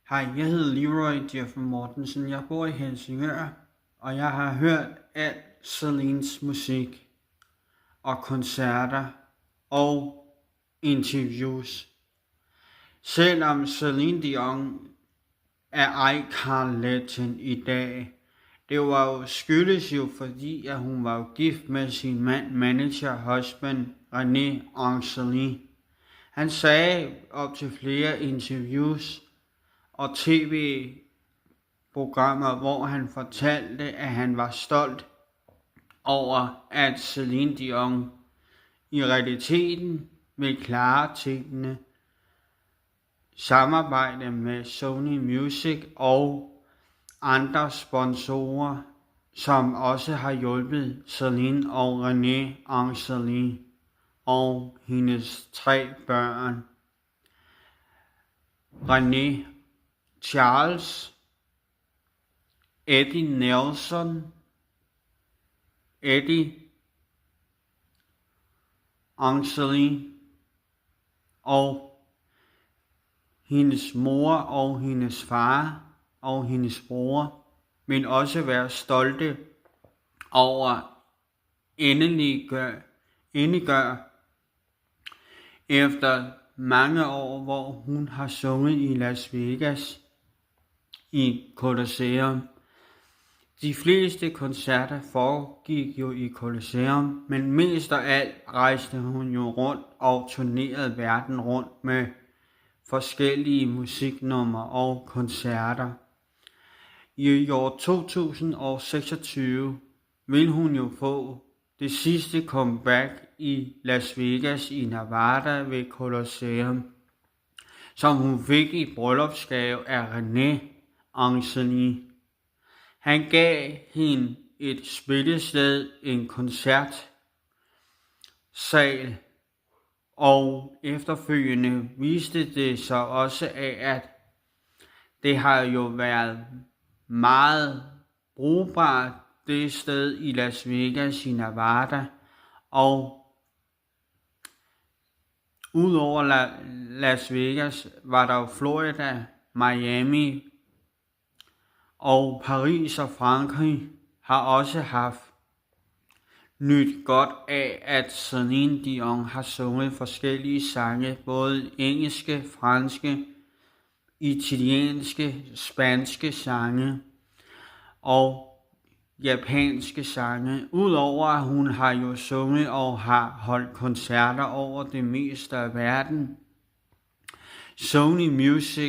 Hej, jeg hedder Leroy Jeff Mortensen. Jeg bor i Helsingør, og jeg har hørt alt Céline's musik og koncerter og interviews. Selvom Céline Dion er icon legend i dag, det var jo skyldes jo fordi, at hun var jo gift med sin manager husband René Angeli. Han sagde op til flere interviews og tv-programmer, hvor han fortalte, at han var stolt over, at Céline Dion i realiteten vil klare tingene, samarbejde med Sony Music og andre sponsorer, som også har hjulpet Céline og René Angeli og hendes 3 børn. René Charles, Eddie Nelson, Eddie Angeli og hendes mor og hendes far og hendes bror vil også være stolte over endeliggør efter mange år, hvor hun har sunget i Las Vegas i Colosseum. De fleste koncerter foregik jo i Colosseum, men mest af alt rejste hun jo rundt og turnerede verden rundt med forskellige musiknumre og koncerter. I år 2026 vil hun jo få det sidste comeback i Las Vegas i Nevada ved Colosseum, som hun fik i bryllupsgave af René Angeli. Han gav hende et spillested, en koncertsal, og efterfølgende viste det sig også af, at det har jo været meget brugbart, det sted i Las Vegas i Nevada, og udover Las Vegas var der jo Florida, Miami og Paris og Frankrig har også haft nyt godt af, at Céline Dion har sunget forskellige sange, både engelske, franske, italienske, spanske sange og japanske sange. Udover at hun har jo sunget og har holdt koncerter over det meste af verden. Sony Music